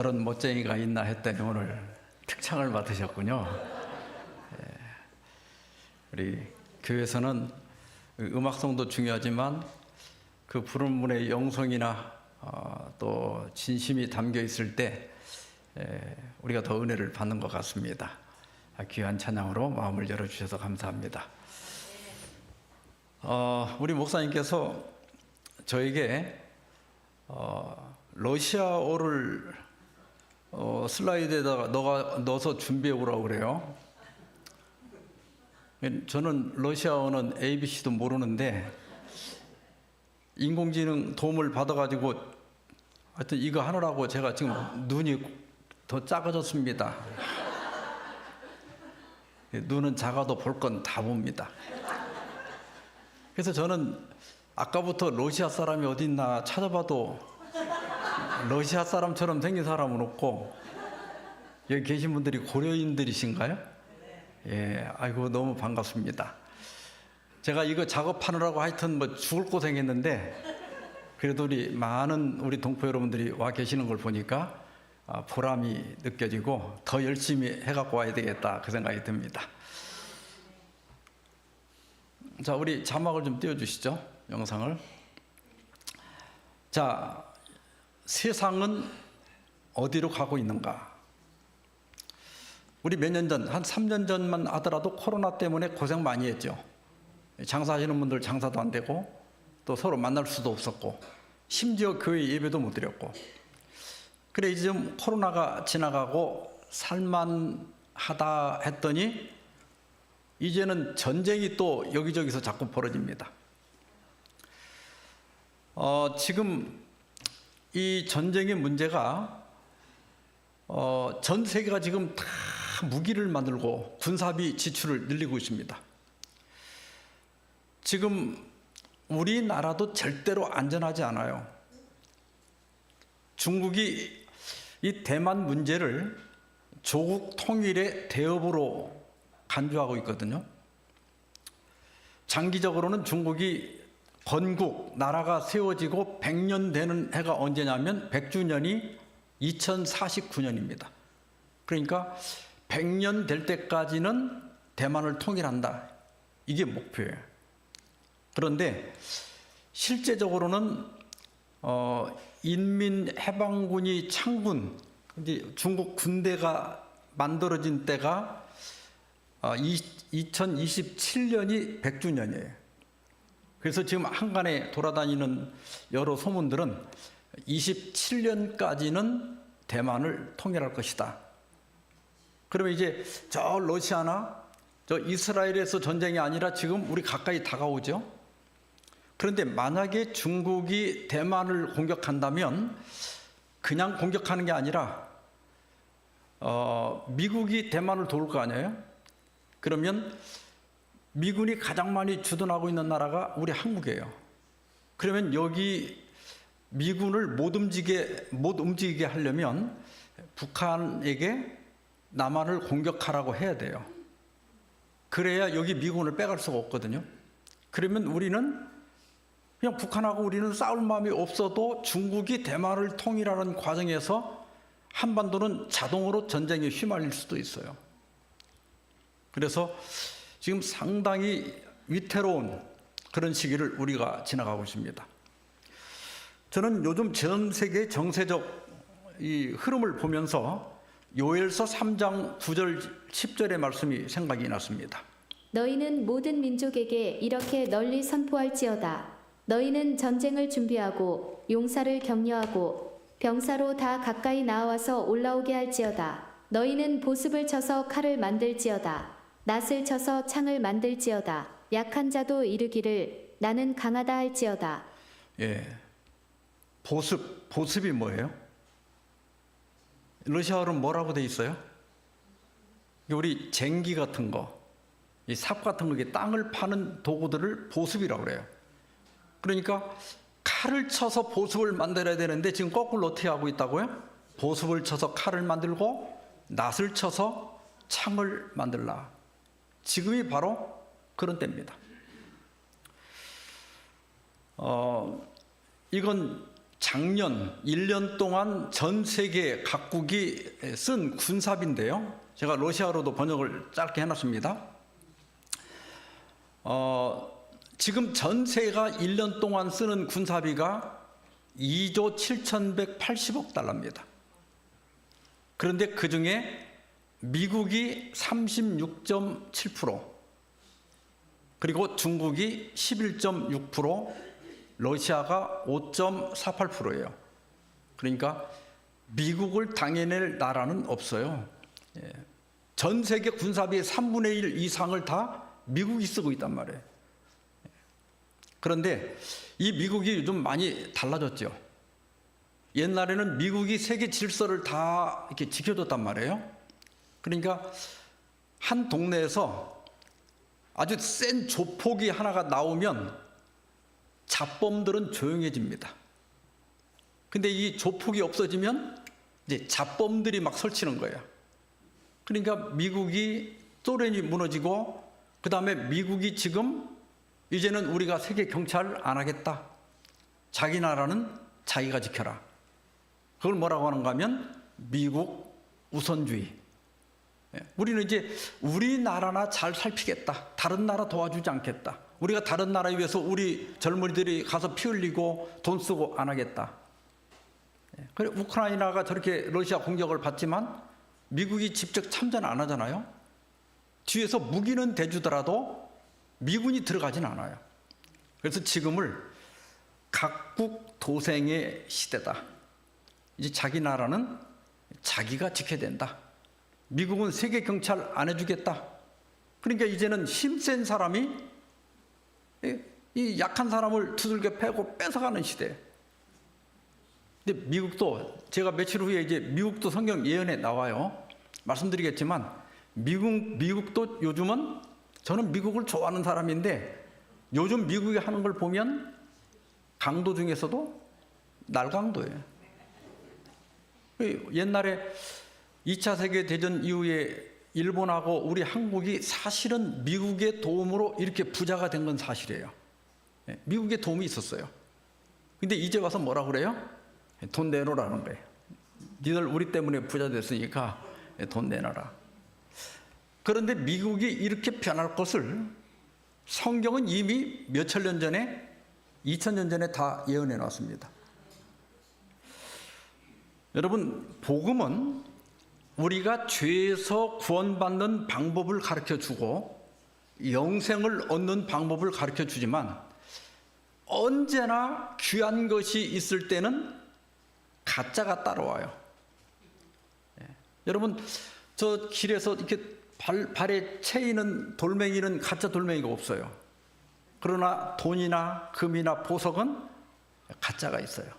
그런 멋쟁이가 있나 했더니 오늘 특창을 받으셨군요. 우리 교회에서는 음악성도 중요하지만 그 부르는 분의 영성이나 또 진심이 담겨 있을 때 우리가 더 은혜를 받는 것 같습니다. 귀한 찬양으로 마음을 열어주셔서 감사합니다. 우리 목사님께서 저에게 러시아어를 슬라이드에다가 넣어서 준비해 오라고 그래요. 저는 러시아어는 ABC도 모르는데 인공지능 도움을 받아가지고 하여튼 이거 하느라고 제가 지금 눈이 더 작아졌습니다. 눈은 작아도 볼 건 다 봅니다. 그래서 저는 아까부터 러시아 사람이 어디 있나 찾아봐도 러시아 사람처럼 생긴 사람은 없고, 여기 계신 분들이 고려인들이신가요? 예, 아이고 너무 반갑습니다. 제가 이거 작업하느라고 하여튼 뭐 죽을 고생했는데 그래도 우리 동포 여러분들이 와 계시는 걸 보니까 보람이 느껴지고 더 열심히 해갖고 와야 되겠다 그 생각이 듭니다. 자, 우리 자막을 좀 띄워주시죠, 영상을. 자, 세상은 어디로 가고 있는가? 우리 몇 년 전, 한 3년 전만 하더라도 코로나 때문에 고생 많이 했죠. 장사하시는 분들 장사도 안 되고 또 서로 만날 수도 없었고 심지어 교회 예배도 못 드렸고. 그래 이제 좀 코로나가 지나가고 살만하다 했더니 이제는 전쟁이 또 여기저기서 자꾸 벌어집니다. 지금 이 전쟁의 문제가 전 세계가 지금 다 무기를 만들고 군사비 지출을 늘리고 있습니다. 지금 우리나라도 절대로 안전하지 않아요. 중국이 이 대만 문제를 조국 통일의 대업으로 간주하고 있거든요. 장기적으로는 중국이 건국, 나라가 세워지고 100년 되는 해가 언제냐면 100주년이 2049년입니다. 그러니까 100년 될 때까지는 대만을 통일한다. 이게 목표예요. 그런데 실제적으로는 인민해방군이 창군, 중국 군대가 만들어진 때가 2027년이 100주년이에요. 그래서 지금 한간에 돌아다니는 여러 소문들은 27년까지는 대만을 통일할 것이다. 그러면 이제 저 러시아나 저 이스라엘에서 전쟁이 아니라 지금 우리 가까이 다가오죠. 그런데 만약에 중국이 대만을 공격한다면 그냥 공격하는 게 아니라 미국이 대만을 도울 거 아니에요? 그러면 미군이 가장 많이 주둔하고 있는 나라가 우리 한국이에요. 그러면 여기 미군을 못 움직이게 하려면 북한에게 남한을 공격하라고 해야 돼요. 그래야 여기 미군을 빼갈 수가 없거든요. 그러면 우리는 그냥 북한하고 우리는 싸울 마음이 없어도 중국이 대만을 통일하는 과정에서 한반도는 자동으로 전쟁에 휘말릴 수도 있어요. 그래서 지금 상당히 위태로운 그런 시기를 우리가 지나가고 있습니다. 저는 요즘 전 세계 정세적 이 흐름을 보면서 요엘서 3장 9절 10절의 말씀이 생각이 났습니다. 너희는 모든 민족에게 이렇게 널리 선포할지어다. 너희는 전쟁을 준비하고 용사를 격려하고 병사로 다 가까이 나와서 올라오게 할지어다. 너희는 보습을 쳐서 칼을 만들지어다. 낫을 쳐서 창을 만들지어다. 약한 자도 이르기를 나는 강하다 할지어다. 예, 보습이 뭐예요? 러시아어로는 뭐라고 돼 있어요? 우리 쟁기 같은 거, 이 삽 같은 거, 이게 땅을 파는 도구들을 보습이라고 그래요. 그러니까 칼을 쳐서 보습을 만들어야 되는데 지금 거꾸로 어떻게 하고 있다고요? 보습을 쳐서 칼을 만들고 낫을 쳐서 창을 만들라. 지금이 바로 그런 때입니다. 이건 작년 1년 동안 전 세계 각국이 쓴 군사비인데요. 제가 러시아어로도 번역을 짧게 해놨습니다. 지금 전 세계가 1년 동안 쓰는 군사비가 2조 7,180억 달러입니다. 그런데 그 중에 미국이 36.7%, 그리고 중국이 11.6%, 러시아가 5.48%예요. 그러니까 미국을 당해낼 나라는 없어요. 전 세계 군사비의 3분의 1 이상을 다 미국이 쓰고 있단 말이에요. 그런데 이 미국이 요즘 많이 달라졌죠. 옛날에는 미국이 세계 질서를 다 이렇게 지켜줬단 말이에요. 그러니까 한 동네에서 아주 센 조폭이 하나가 나오면 잡범들은 조용해집니다. 근데 이 조폭이 없어지면 이제 잡범들이 막 설치는 거예요. 그러니까 미국이, 소련이 무너지고, 그 다음에 미국이 지금 이제는 우리가 세계 경찰 안 하겠다. 자기 나라는 자기가 지켜라. 그걸 뭐라고 하는가 하면 미국 우선주의. 우리는 이제 우리나라나 잘 살피겠다. 다른 나라 도와주지 않겠다. 우리가 다른 나라에 위해서 우리 젊은이들이 가서 피 흘리고 돈 쓰고 안 하겠다. 그래, 우크라이나가 저렇게 러시아 공격을 받지만 미국이 직접 참전 안 하잖아요. 뒤에서 무기는 대주더라도 미군이 들어가진 않아요. 그래서 지금을 각국 도생의 시대다. 이제 자기 나라는 자기가 지켜야 된다. 미국은 세계 경찰 안 해주겠다. 그러니까 이제는 힘센 사람이 이 약한 사람을 두들겨 패고 뺏어가는 시대. 근데 미국도, 제가 며칠 후에 이제 미국도 성경 예언에 나와요. 말씀드리겠지만 미국도 요즘은, 저는 미국을 좋아하는 사람인데 요즘 미국이 하는 걸 보면 강도 중에서도 날강도예요. 옛날에 2차 세계대전 이후에 일본하고 우리 한국이 사실은 미국의 도움으로 이렇게 부자가 된 건 사실이에요. 미국의 도움이 있었어요. 근데 이제 와서 뭐라 그래요? 돈 내놓으라는 거예요. 니들 우리 때문에 부자 됐으니까 돈 내놔라. 그런데 미국이 이렇게 변할 것을 성경은 이미 몇천 년 전에, 2000년 전에 다 예언해 놨습니다. 여러분, 복음은 우리가 죄에서 구원받는 방법을 가르쳐 주고 영생을 얻는 방법을 가르쳐 주지만 언제나 귀한 것이 있을 때는 가짜가 따라와요. 여러분, 저 길에서 이렇게 발에 채이는 돌멩이는 가짜 돌멩이가 없어요. 그러나 돈이나 금이나 보석은 가짜가 있어요.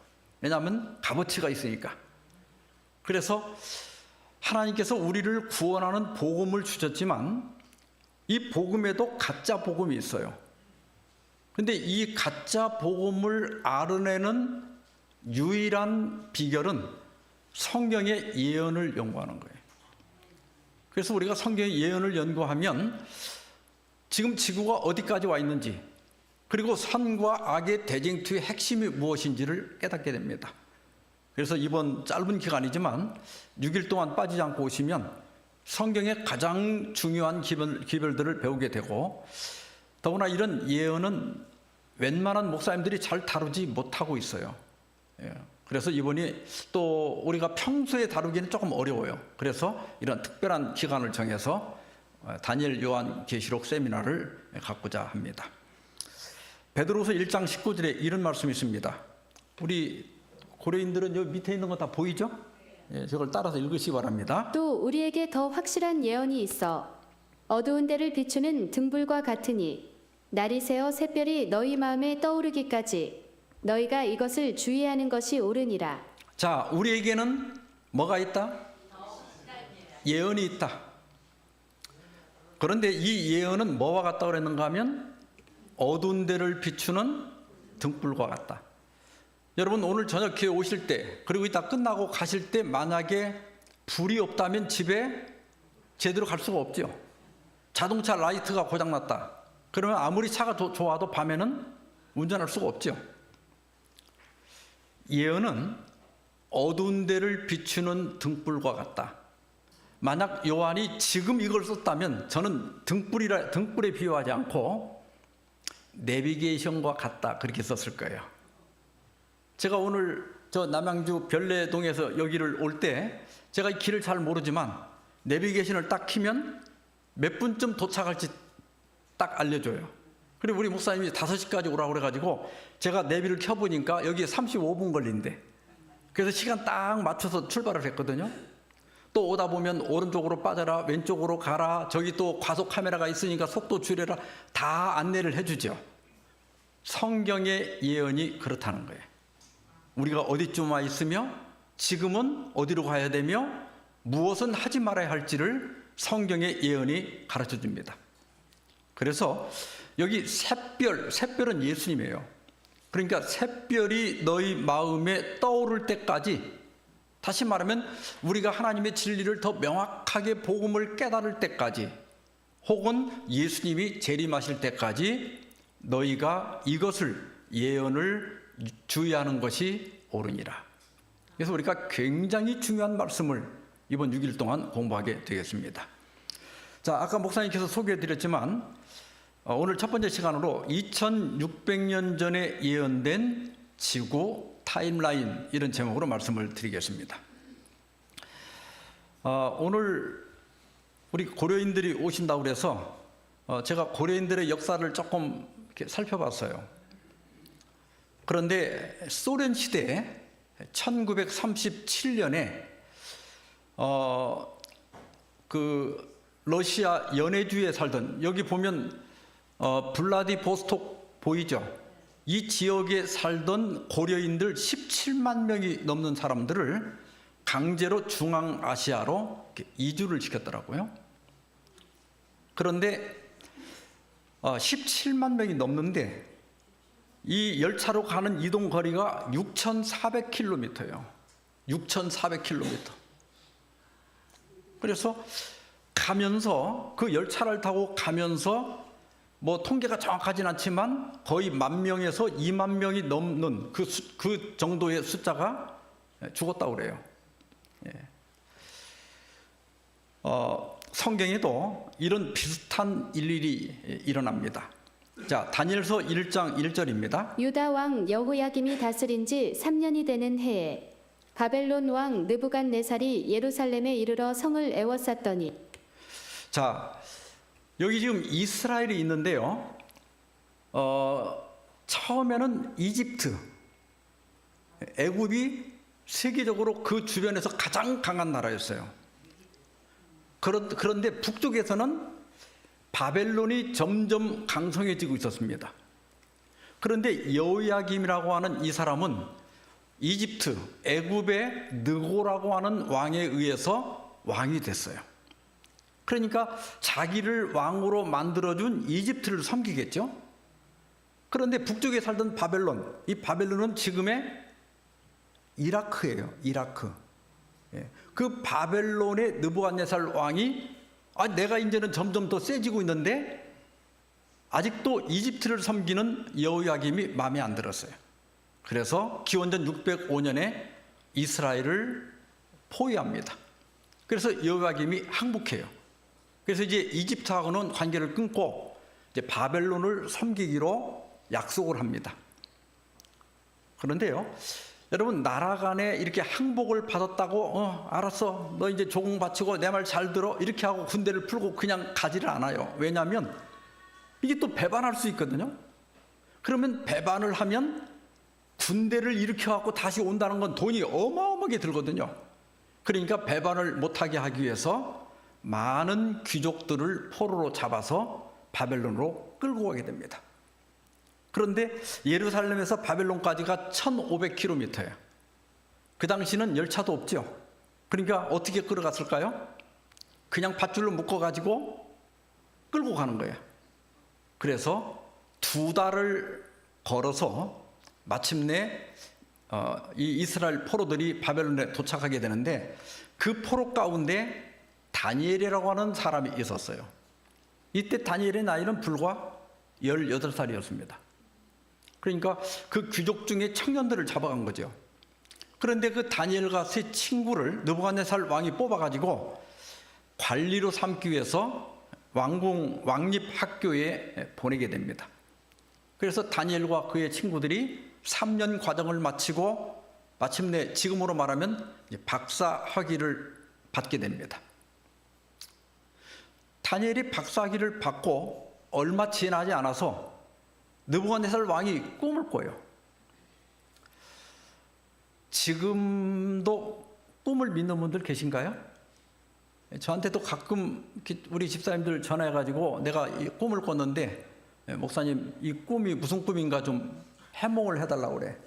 왜냐하면 값어치가 있으니까. 그래서 하나님께서 우리를 구원하는 복음을 주셨지만 이 복음에도 가짜 복음이 있어요. 근데 이 가짜 복음을 알아내는 유일한 비결은 성경의 예언을 연구하는 거예요. 그래서 우리가 성경의 예언을 연구하면 지금 지구가 어디까지 와 있는지, 그리고 선과 악의 대쟁투의 핵심이 무엇인지를 깨닫게 됩니다. 그래서 이번 짧은 기간이지만 6일 동안 빠지지 않고 오시면 성경의 가장 중요한 기별들을 배우게 되고, 더구나 이런 예언은 웬만한 목사님들이 잘 다루지 못하고 있어요. 그래서 이번이 또 우리가 평소에 다루기는 조금 어려워요. 그래서 이런 특별한 기간을 정해서 다니엘 요한 계시록 세미나를 갖고자 합니다. 베드로서 1장 19절에 이런 말씀이 있습니다. 우리 고려인들은 여기 밑에 있는 거 다 보이죠? 저걸 따라서 읽으시기 바랍니다. 또 우리에게 더 확실한 예언이 있어 어두운 데를 비추는 등불과 같으니 날이 새어 샛별이 너희 마음에 떠오르기까지 너희가 이것을 주의하는 것이 옳으니라. 자, 우리에게는 뭐가 있다? 예언이 있다. 그런데 이 예언은 뭐와 같다 그랬는가 하면 어두운 데를 비추는 등불과 같다. 여러분, 오늘 저녁 교회 오실 때, 그리고 이따 끝나고 가실 때 만약에 불이 없다면 집에 제대로 갈 수가 없죠. 자동차 라이트가 고장났다. 그러면 아무리 차가 좋아도 밤에는 운전할 수가 없죠. 예언은 어두운 데를 비추는 등불과 같다. 만약 요한이 지금 이걸 썼다면 저는 등불에 비유하지 않고 내비게이션과 같다 그렇게 썼을 거예요. 제가 오늘 저 남양주 별내동에서 여기를 올 때 제가 이 길을 잘 모르지만 내비게이션을 딱 키면 몇 분쯤 도착할지 딱 알려줘요. 그리고 우리 목사님이 5시까지 오라고 그래가지고 제가 내비를 켜보니까 여기에 35분 걸린대. 그래서 시간 딱 맞춰서 출발을 했거든요. 또 오다 보면 오른쪽으로 빠져라, 왼쪽으로 가라, 저기 또 과속 카메라가 있으니까 속도 줄여라, 다 안내를 해주죠. 성경의 예언이 그렇다는 거예요. 우리가 어디쯤 와 있으며 지금은 어디로 가야 되며 무엇은 하지 말아야 할지를 성경의 예언이 가르쳐 줍니다. 그래서 여기 샛별은 예수님이에요. 그러니까 샛별이 너희 마음에 떠오를 때까지, 다시 말하면 우리가 하나님의 진리를 더 명확하게 복음을 깨달을 때까지, 혹은 예수님이 재림하실 때까지 너희가 이것을 예언을 주의하는 것이 옳으니라. 그래서 우리가 굉장히 중요한 말씀을 이번 6일 동안 공부하게 되겠습니다. 자, 아까 목사님께서 소개해드렸지만 오늘 첫 번째 시간으로 2600년 전에 예언된 지구 타임라인, 이런 제목으로 말씀을 드리겠습니다. 오늘 우리 고려인들이 오신다고 그래서 제가 고려인들의 역사를 조금 이렇게 살펴봤어요. 그런데 소련 시대에 1937년에 그 러시아 연해주에 살던, 여기 보면 블라디보스톡 보이죠? 이 지역에 살던 고려인들 17만 명이 넘는 사람들을 강제로 중앙아시아로 이주를 시켰더라고요. 그런데 17만 명이 넘는데 이 열차로 가는 이동 거리가 6,400km예요. 6,400km. 그래서 가면서, 그 열차를 타고 가면서 뭐 통계가 정확하진 않지만 거의 10,000명에서 20,000명이 넘는 그 정도의 숫자가 죽었다고 그래요. 예. 성경에도 이런 비슷한 일일이 일어납니다. 자, 다니엘서 1장 1절입니다. 유다 왕 여호야김이 다스린 지 3년이 되는 해에 바벨론 왕 느부갓네살이 예루살렘에 이르러 성을 에워쌌더니. 자, 여기 지금 이스라엘이 있는데요. 처음에는 이집트, 애굽이 세계적으로 그 주변에서 가장 강한 나라였어요. 그런데 북쪽에서는 바벨론이 점점 강성해지고 있었습니다. 그런데 여호야김이라고 하는 이 사람은 이집트, 애굽의 느고라고 하는 왕에 의해서 왕이 됐어요. 그러니까 자기를 왕으로 만들어준 이집트를 섬기겠죠. 그런데 북쪽에 살던 바벨론, 이 바벨론은 지금의 이라크예요. 이라크. 그 바벨론의 느부갓네살 왕이 내가 이제는 점점 더 세지고 있는데 아직도 이집트를 섬기는 여호야김이 마음에 안 들었어요. 그래서 기원전 605년에 이스라엘을 포위합니다. 그래서 여호야김이 항복해요. 그래서 이제 이집트하고는 관계를 끊고 이제 바벨론을 섬기기로 약속을 합니다. 그런데요, 여러분, 나라 간에 이렇게 항복을 받았다고 알았어, 너 이제 조공 바치고 내 말 잘 들어, 이렇게 하고 군대를 풀고 그냥 가지를 않아요. 왜냐하면 이게 또 배반할 수 있거든요. 그러면 배반을 하면 군대를 일으켜갖고 다시 온다는 건 돈이 어마어마하게 들거든요. 그러니까 배반을 못하게 하기 위해서 많은 귀족들을 포로로 잡아서 바벨론으로 끌고 가게 됩니다. 그런데 예루살렘에서 바벨론까지가 1,500km예요. 그 당시는 열차도 없죠. 그러니까 어떻게 끌어갔을까요? 그냥 밧줄로 묶어가지고 끌고 가는 거예요. 그래서 2달을 걸어서 마침내 이 이스라엘 포로들이 바벨론에 도착하게 되는데, 그 포로 가운데 다니엘이라고 하는 사람이 있었어요. 이때 다니엘의 나이는 불과 18살이었습니다. 그러니까 그 귀족 중에 청년들을 잡아간 거죠. 그런데 그 다니엘과 세 친구를 느부갓네살 왕이 뽑아가지고 관리로 삼기 위해서 왕립 학교에 보내게 됩니다. 그래서 다니엘과 그의 친구들이 3년 과정을 마치고 마침내 지금으로 말하면 박사 학위를 받게 됩니다. 다니엘이 박사 학위를 받고 얼마 지나지 않아서 느부갓네살 왕이 꿈을 꿔요. 지금도 꿈을 믿는 분들 계신가요? 저한테도 가끔 우리 집사님들 전화해가지고 내가 이 꿈을 꿨는데 목사님 이 꿈이 무슨 꿈인가 좀 해몽을 해달라고 그래.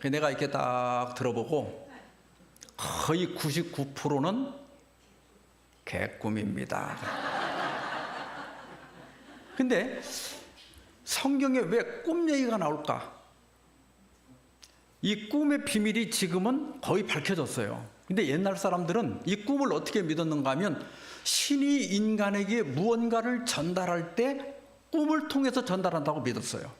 내가 이렇게 딱 들어보고 거의 99%는 개꿈입니다. 근데 성경에 왜 꿈 얘기가 나올까? 이 꿈의 비밀이 지금은 거의 밝혀졌어요. 근데 옛날 사람들은 이 꿈을 어떻게 믿었는가 하면 신이 인간에게 무언가를 전달할 때 꿈을 통해서 전달한다고 믿었어요.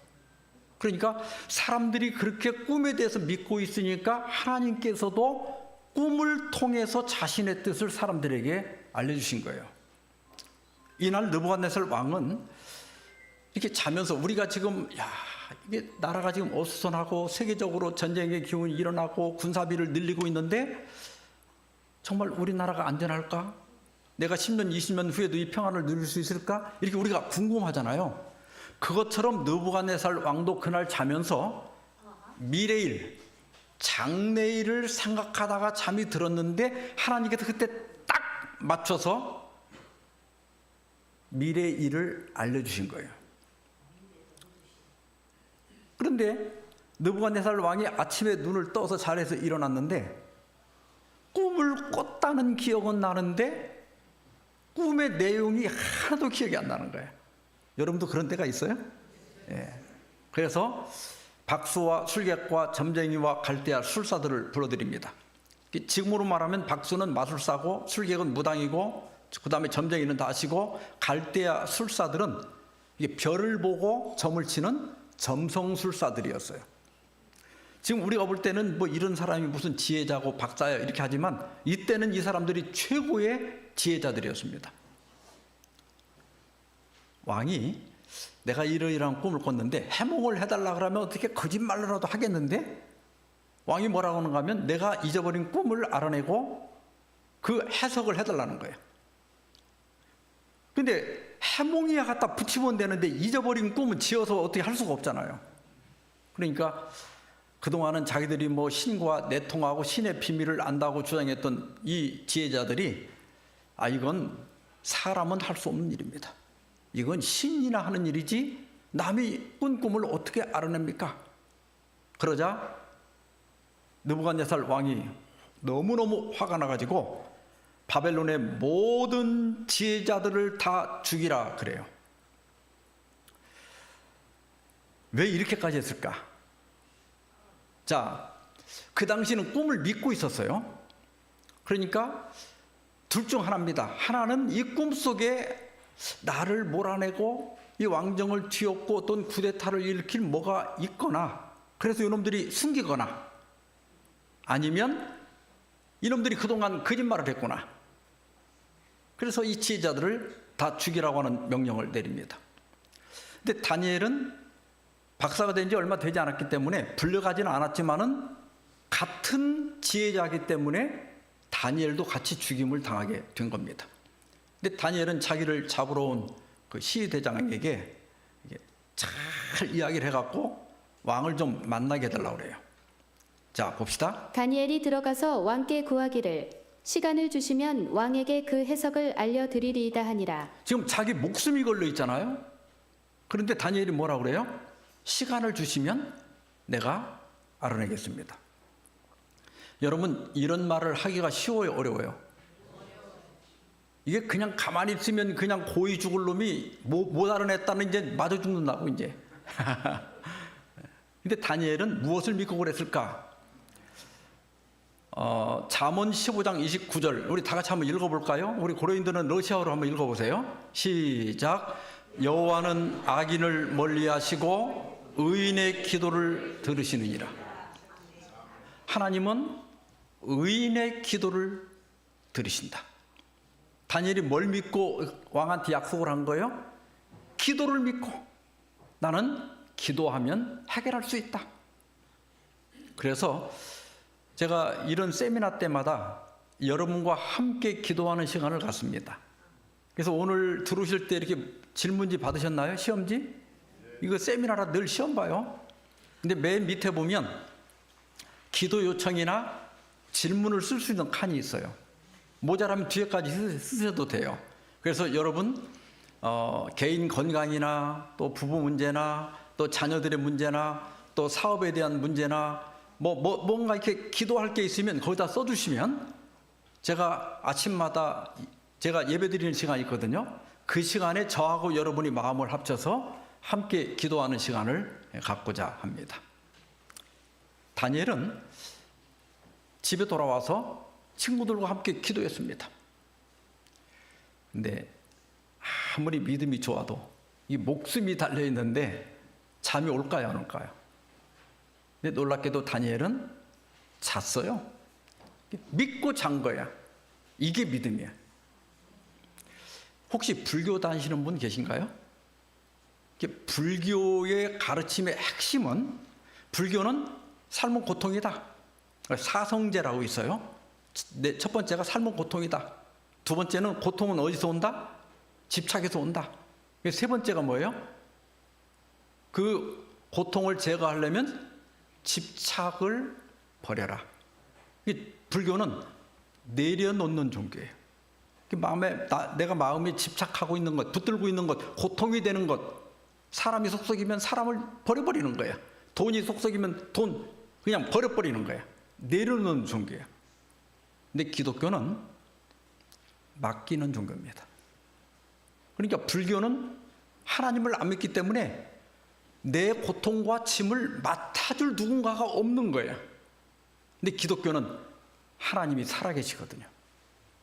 그러니까 사람들이 그렇게 꿈에 대해서 믿고 있으니까 하나님께서도 꿈을 통해서 자신의 뜻을 사람들에게 알려주신 거예요. 이날 느부갓네살 왕은 이렇게 자면서 우리가 지금 이게 나라가 지금 어수선하고 세계적으로 전쟁의 기운이 일어나고 군사비를 늘리고 있는데 정말 우리나라가 안전할까? 내가 10년, 20년 후에도 이 평안을 누릴 수 있을까? 이렇게 우리가 궁금하잖아요. 그것처럼 느부갓네살 왕도 그날 자면서 미래일, 장래일을 생각하다가 잠이 들었는데 하나님께서 그때 딱 맞춰서 미래일을 알려주신 거예요. 그런데 느부갓네살 왕이 아침에 눈을 떠서 자리에서 일어났는데 꿈을 꿨다는 기억은 나는데 꿈의 내용이 하나도 기억이 안 나는 거예요. 여러분도 그런 때가 있어요? 예. 그래서 박수와 술객과 점쟁이와 갈대아 술사들을 불러드립니다. 지금으로 말하면 박수는 마술사고 술객은 무당이고 그 다음에 점쟁이는 다시고 갈대아 술사들은 별을 보고 점을 치는 점성술사들이었어요. 지금 우리가 볼 때는 뭐 이런 사람이 무슨 지혜자고 박사야 이렇게 하지만 이때는 이 사람들이 최고의 지혜자들이었습니다. 왕이 내가 이러이러한 꿈을 꿨는데 해몽을 해달라 그러면 어떻게 거짓말로라도 하겠는데 왕이 뭐라고 하는가 하면 내가 잊어버린 꿈을 알아내고 그 해석을 해달라는 거예요. 근데 해몽이야 갖다 붙이면 되는데 잊어버린 꿈은 지어서 어떻게 할 수가 없잖아요. 그러니까 그동안은 자기들이 뭐 신과 내통하고 신의 비밀을 안다고 주장했던 이 지혜자들이 이건 사람은 할 수 없는 일입니다. 이건 신이나 하는 일이지 남이 꾼 꿈을 어떻게 알아냅니까? 그러자 느부갓네살 왕이 너무너무 화가 나가지고 바벨론의 모든 지혜자들을 다 죽이라 그래요. 왜 이렇게까지 했을까? 자, 그 당시는 꿈을 믿고 있었어요. 그러니까 둘 중 하나입니다. 하나는 이 꿈 속에 나를 몰아내고 이 왕정을 뒤엎고 어떤 쿠데타를 일으킬 뭐가 있거나 그래서 이놈들이 숨기거나 아니면 이놈들이 그동안 거짓말을 했구나. 그래서 이 지혜자들을 다 죽이라고 하는 명령을 내립니다. 근데 다니엘은 박사가 된 지 얼마 되지 않았기 때문에 불려가지는 않았지만은 같은 지혜자이기 때문에 다니엘도 같이 죽임을 당하게 된 겁니다. 근데 다니엘은 자기를 잡으러 온 그 시대장에게 잘 이야기를 해갖고 왕을 좀 만나게 해달라고 그래요. 자, 봅시다. 다니엘이 들어가서 왕께 구하기를 시간을 주시면 왕에게 그 해석을 알려드리리이다 하니라. 지금 자기 목숨이 걸려 있잖아요. 그런데 다니엘이 뭐라고 그래요? 시간을 주시면 내가 알아내겠습니다. 여러분, 이런 말을 하기가 쉬워요, 어려워요? 이게 그냥 가만히 있으면 그냥 고이 죽을 놈이 못 알아냈다는 이제 맞아 죽는다고 이제. 근데 다니엘은 무엇을 믿고 그랬을까? 잠언 15장 29절 우리 다 같이 한번 읽어볼까요? 우리 고려인들은 러시아어로 한번 읽어보세요. 시작. 여호와는 악인을 멀리하시고 의인의 기도를 들으시느니라. 하나님은 의인의 기도를 들으신다. 다니엘이 뭘 믿고 왕한테 약속을 한 거예요? 기도를 믿고 나는 기도하면 해결할 수 있다. 그래서 제가 이런 세미나 때마다 여러분과 함께 기도하는 시간을 갖습니다. 그래서 오늘 들어오실 때 이렇게 질문지 받으셨나요? 시험지? 이거 세미나라 늘 시험 봐요. 근데 맨 밑에 보면 기도 요청이나 질문을 쓸 수 있는 칸이 있어요. 모자라면 뒤에까지 쓰셔도 돼요. 그래서 여러분 개인 건강이나 또 부부 문제나 또 자녀들의 문제나 또 사업에 대한 문제나 뭔가 이렇게 기도할 게 있으면 거기다 써주시면 제가 아침마다 제가 예배드리는 시간이 있거든요. 그 시간에 저하고 여러분이 마음을 합쳐서 함께 기도하는 시간을 갖고자 합니다. 다니엘은 집에 돌아와서 친구들과 함께 기도했습니다. 근데 아무리 믿음이 좋아도 이 목숨이 달려 있는데 잠이 올까요, 안 올까요? 근데 놀랍게도 다니엘은 잤어요. 믿고 잔 거야. 이게 믿음이야. 혹시 불교 다니시는 분 계신가요? 불교의 가르침의 핵심은 불교는 삶은 고통이다. 사성제라고 있어요. 첫 번째가 삶은 고통이다. 두 번째는 고통은 어디서 온다? 집착에서 온다. 세 번째가 뭐예요? 그 고통을 제거하려면 집착을 버려라. 불교는 내려놓는 종교예요. 내가 마음에 집착하고 있는 것, 붙들고 있는 것, 고통이 되는 것, 사람이 속썩이면 사람을 버려버리는 거야. 돈이 속썩이면 돈 그냥 버려버리는 거야. 내려놓는 종교야. 근데 기독교는 맡기는 종교입니다. 그러니까 불교는 하나님을 안 믿기 때문에 내 고통과 짐을 맡아줄 누군가가 없는 거예요. 근데 기독교는 하나님이 살아계시거든요.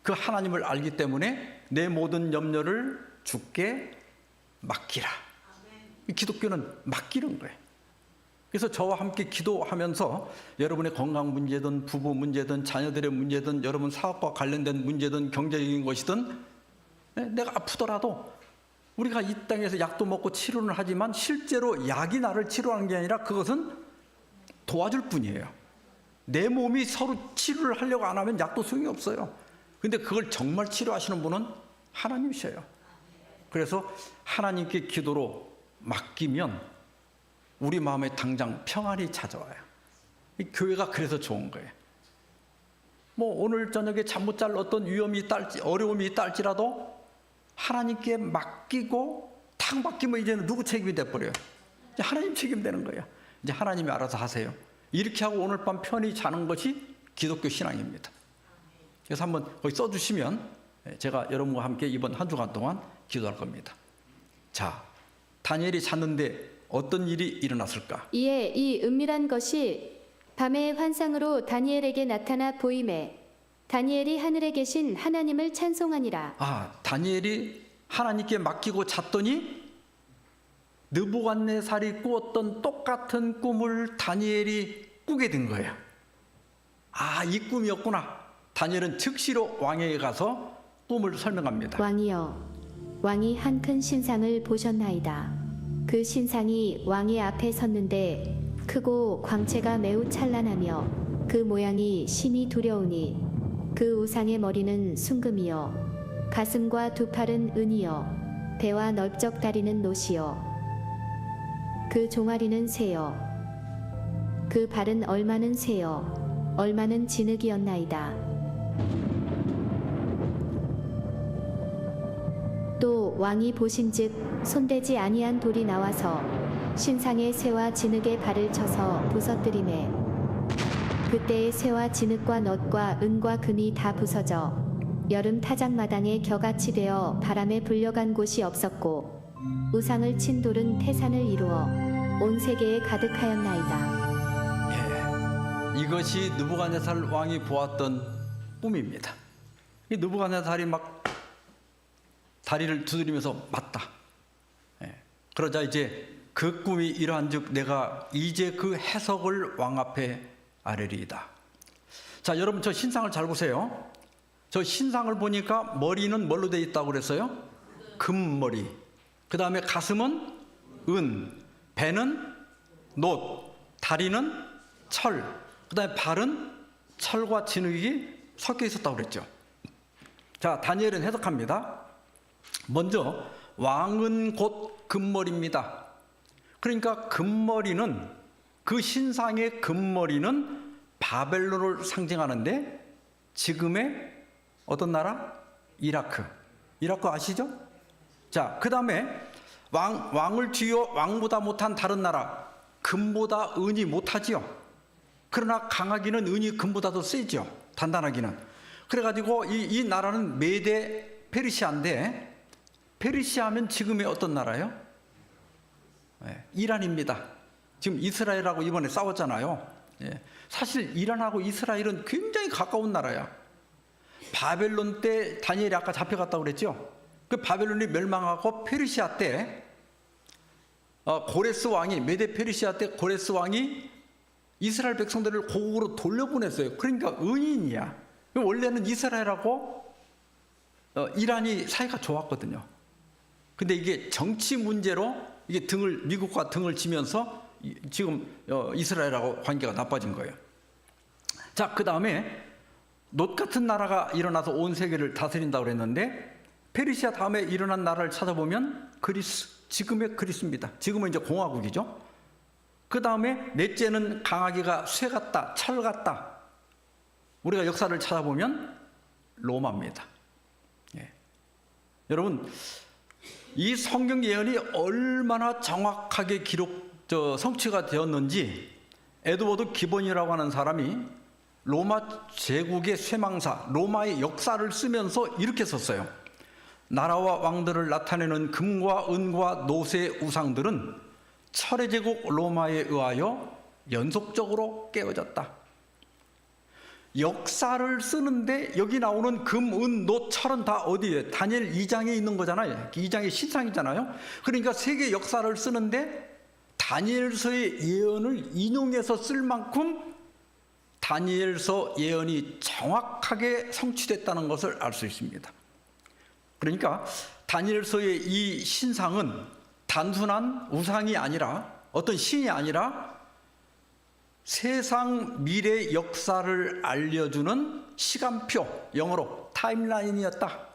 그 하나님을 알기 때문에 내 모든 염려를 주께 맡기라. 기독교는 맡기는 거예요. 그래서 저와 함께 기도하면서 여러분의 건강 문제든 부부 문제든 자녀들의 문제든 여러분 사업과 관련된 문제든 경제적인 것이든 내가 아프더라도 우리가 이 땅에서 약도 먹고 치료는 하지만 실제로 약이 나를 치료하는 게 아니라 그것은 도와줄 뿐이에요. 내 몸이 서로 치료를 하려고 안 하면 약도 소용이 없어요. 근데 그걸 정말 치료하시는 분은 하나님이셔요. 그래서 하나님께 기도로 맡기면 우리 마음에 당장 평안이 찾아와요. 이 교회가 그래서 좋은 거예요. 오늘 저녁에 잠 못 잘 어떤 위험이 있달지 어려움이 있달지라도 하나님께 맡기고 탁 맡기면 이제는 누구 책임이 돼버려요? 이제 하나님 책임되는 거예요. 이제 하나님이 알아서 하세요. 이렇게 하고 오늘 밤 편히 자는 것이 기독교 신앙입니다. 그래서 한번 거기 써주시면 제가 여러분과 함께 이번 한 주간 동안 기도할 겁니다. 자, 다니엘이 잤는데 어떤 일이 일어났을까? 이에 이 은밀한 것이 밤의 환상으로 다니엘에게 나타나 보임에 다니엘이 하늘에 계신 하나님을 찬송하니라. 다니엘이 하나님께 맡기고 잤더니 느부갓네살이 꾸었던 똑같은 꿈을 다니엘이 꾸게 된 거예요. 이 꿈이었구나. 다니엘은 즉시로 왕에게 가서 꿈을 설명합니다. 왕이여, 왕이 한 큰 신상을 보셨나이다. 그 신상이 왕의 앞에 섰는데 크고 광채가 매우 찬란하며 그 모양이 심히 두려우니 그 우상의 머리는 순금이요 가슴과 두 팔은 은이요 배와 넓적 다리는 노시요 그 종아리는 새요 그 발은 얼마는 새요 얼마는 진흙이었나이다. 또 왕이 보신즉 손대지 아니한 돌이 나와서 신상의 새와 진흙의 발을 쳐서 부서뜨리매 그때의 새와 진흙과 넛과 은과 금이 다 부서져 여름 타작마당에 겨같이 되어 바람에 불려간 곳이 없었고 우상을 친 돌은 태산을 이루어 온 세계에 가득하였나이다. 이것이 느부갓네살 왕이 보았던 꿈입니다. 이 느부갓네살이 막 다리를 두드리면서 맞다. 그러자 이제 그 꿈이 이러한즉 내가 이제 그 해석을 왕 앞에 아뢰리이다. 자, 여러분 저 신상을 잘 보세요. 저 신상을 보니까 머리는 뭘로 되어 있다고 그랬어요? 금머리. 그 다음에 가슴은 은, 배는 놋, 다리는 철, 그 다음에 발은 철과 진흙이 섞여 있었다고 그랬죠. 자, 다니엘은 해석합니다. 먼저 왕은 곧 금머리입니다. 그러니까 금머리는, 그 신상의 금머리는 바벨론을 상징하는데 지금의 어떤 나라? 이라크. 이라크 아시죠? 자, 그 다음에 왕을 뒤어 왕보다 못한 다른 나라, 금보다 은이 못하지요. 그러나 강하기는 은이 금보다 더 세죠. 단단하기는. 그래가지고 이 나라는 메데 페르시아인데, 페르시아면 지금의 어떤 나라예요? 네, 이란입니다. 지금 이스라엘하고 이번에 싸웠잖아요. 예, 사실 이란하고 이스라엘은 굉장히 가까운 나라야. 바벨론 때 다니엘이 아까 잡혀갔다고 그랬죠. 그 바벨론이 멸망하고 페르시아 때 고레스 왕이, 메데 페르시아 때 고레스 왕이 이스라엘 백성들을 고국으로 돌려보냈어요. 그러니까 은인이야. 원래는 이스라엘하고 이란이 사이가 좋았거든요. 근데 이게 정치 문제로 이게 미국과 등을 지면서 지금 이스라엘하고 관계가 나빠진 거예요. 자, 그 다음에 놋 같은 나라가 일어나서 온 세계를 다스린다고 그랬는데, 페르시아 다음에 일어난 나라를 찾아보면 그리스, 지금의 그리스입니다. 지금은 이제 공화국이죠. 그 다음에 넷째는 강하기가 쇠 같다, 철 같다. 우리가 역사를 찾아보면 로마입니다. 예. 여러분, 이 성경 예언이 얼마나 정확하게 성취가 되었는지 에드워드 기본이라고 하는 사람이 로마 제국의 쇠망사, 로마의 역사를 쓰면서 이렇게 썼어요. 나라와 왕들을 나타내는 금과 은과 놋의 우상들은 철의 제국 로마에 의하여 연속적으로 깨어졌다. 역사를 쓰는데 여기 나오는 금, 은, 놋, 철은 다 어디에? 다니엘 2장에 있는 거잖아요. 2장의 신상이잖아요. 그러니까 세계 역사를 쓰는데 다니엘서의 예언을 인용해서 쓸 만큼 다니엘서 예언이 정확하게 성취됐다는 것을 알 수 있습니다. 그러니까 다니엘서의 이 신상은 단순한 우상이 아니라, 어떤 신이 아니라 세상 미래 역사를 알려주는 시간표, 영어로 타임라인이었다.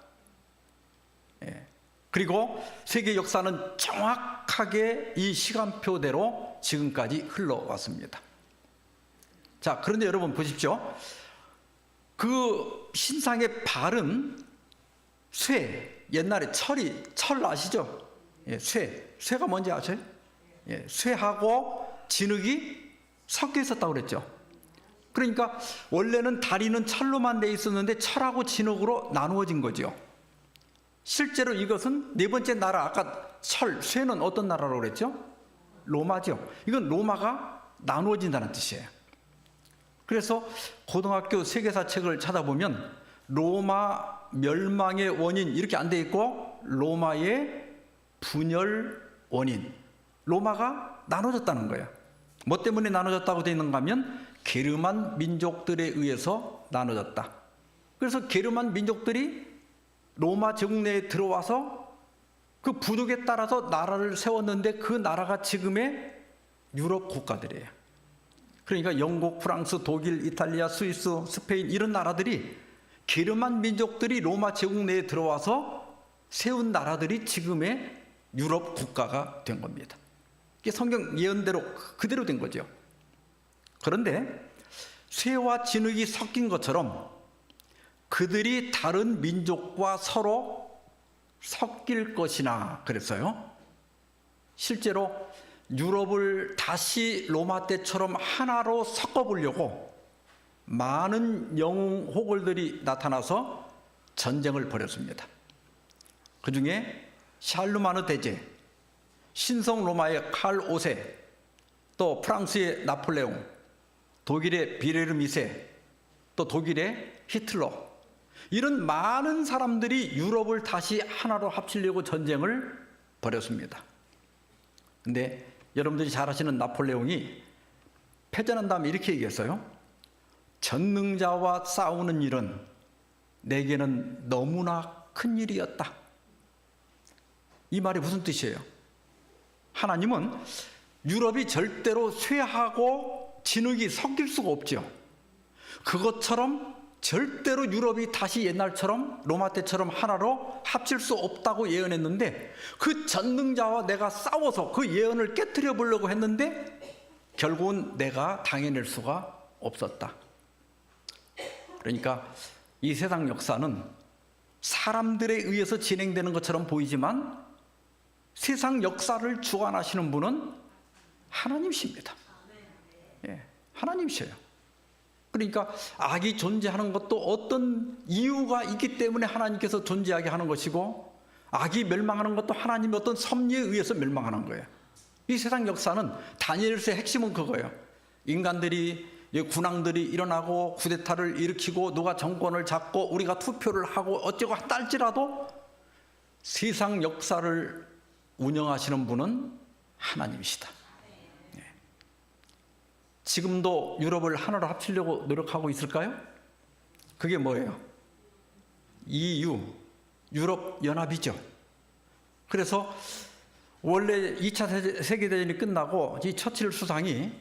예. 그리고 세계 역사는 정확하게 이 시간표대로 지금까지 흘러왔습니다. 자, 그런데 여러분 보십시오. 그 신상의 발은 쇠, 옛날에 철 아시죠? 예, 쇠가 뭔지 아세요? 예, 쇠하고 진흙이 섞여 있었다고 그랬죠. 그러니까 원래는 다리는 철로만 돼 있었는데 철하고 진흙으로 나누어진 거죠. 실제로 이것은 네 번째 나라, 아까 쇠는 어떤 나라라고 그랬죠? 로마죠. 이건 로마가 나누어진다는 뜻이에요. 그래서 고등학교 세계사 책을 찾아보면 로마 멸망의 원인 이렇게 안 돼 있고 로마의 분열 원인, 로마가 나눠졌다는 거예요. 뭐 때문에 나눠졌다고 되어 있는가 하면 게르만 민족들에 의해서 나눠졌다. 그래서 게르만 민족들이 로마 제국 내에 들어와서 그 부족에 따라서 나라를 세웠는데 그 나라가 지금의 유럽 국가들이에요. 그러니까 영국, 프랑스, 독일, 이탈리아, 스위스, 스페인 이런 나라들이 게르만 민족들이 로마 제국 내에 들어와서 세운 나라들이 지금의 유럽 국가가 된 겁니다. 이게 성경 예언대로 그대로 된 거죠. 그런데 쇠와 진흙이 섞인 것처럼 그들이 다른 민족과 서로 섞일 것이나 그랬어요. 실제로 유럽을 다시 로마 때처럼 하나로 섞어보려고 많은 영웅 호걸들이 나타나서 전쟁을 벌였습니다. 그 중에 샬르마느 대제, 신성 로마의 칼 5세, 또 프랑스의 나폴레옹, 독일의 비레르 2세, 또 독일의 히틀러, 이런 많은 사람들이 유럽을 다시 하나로 합치려고 전쟁을 벌였습니다. 근데 여러분들이 잘 아시는 나폴레옹이 패전한 다음에 이렇게 얘기했어요. 전능자와 싸우는 일은 내게는 너무나 큰 일이었다. 이 말이 무슨 뜻이에요? 하나님은 유럽이 절대로 쇠하고 진흙이 섞일 수가 없죠. 그것처럼 절대로 유럽이 다시 옛날처럼 로마 때처럼 하나로 합칠 수 없다고 예언했는데, 그 전능자와 내가 싸워서 그 예언을 깨트려 보려고 했는데 결국은 내가 당해낼 수가 없었다. 그러니까 이 세상 역사는 사람들에 의해서 진행되는 것처럼 보이지만 세상 역사를 주관하시는 분은 하나님이십니다. 예, 하나님이셔요. 그러니까 악이 존재하는 것도 어떤 이유가 있기 때문에 하나님께서 존재하게 하는 것이고, 악이 멸망하는 것도 하나님의 어떤 섭리에 의해서 멸망하는 거예요. 이 세상 역사는 다니엘서의 핵심은 그거예요. 인간들이, 군왕들이 일어나고 쿠데타를 일으키고 누가 정권을 잡고 우리가 투표를 하고 어쩌고 한다 할지라도 세상 역사를 운영하시는 분은 하나님이시다. 지금도 유럽을 하나로 합치려고 노력하고 있을까요? 그게 뭐예요? EU, 유럽연합이죠. 그래서 원래 2차 세계대전이 끝나고 이 처칠 수상이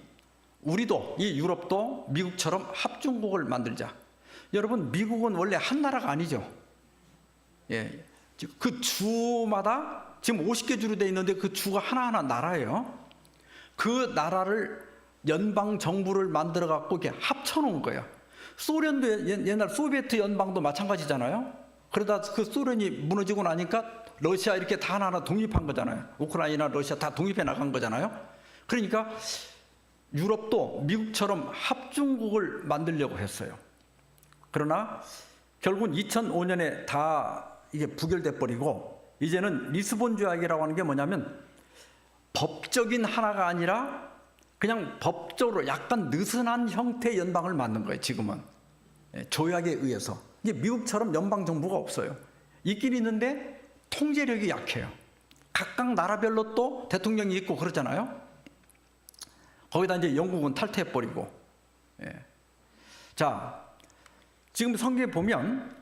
우리도, 이 유럽도 미국처럼 합중국을 만들자. 여러분, 미국은 원래 한 나라가 아니죠. 예, 그 주마다 지금 50개 주로 되어 있는데 그 주가 하나하나 나라예요. 그 나라를 연방 정부를 만들어 갖고 이렇게 합쳐 놓은 거예요. 소련도 옛날 소비에트 연방도 마찬가지잖아요. 그러다 그 소련이 무너지고 나니까 러시아 이렇게 다 하나하나 독립한 거잖아요. 우크라이나, 러시아 다 독립해 나간 거잖아요. 그러니까 유럽도 미국처럼 합중국을 만들려고 했어요. 그러나 결국은 2005년에 다 이게 부결돼 버리고, 이제는 리스본 조약이라고 하는 게 뭐냐면 법적인 하나가 아니라 그냥 법적으로 약간 느슨한 형태의 연방을 만든 거예요. 지금은 조약에 의해서. 이게 미국처럼 연방 정부가 없어요. 있긴 있는데 통제력이 약해요. 각각 나라별로 또 대통령이 있고 그러잖아요. 거기다 이제 영국은 탈퇴해 버리고. 자, 지금 성경에 보면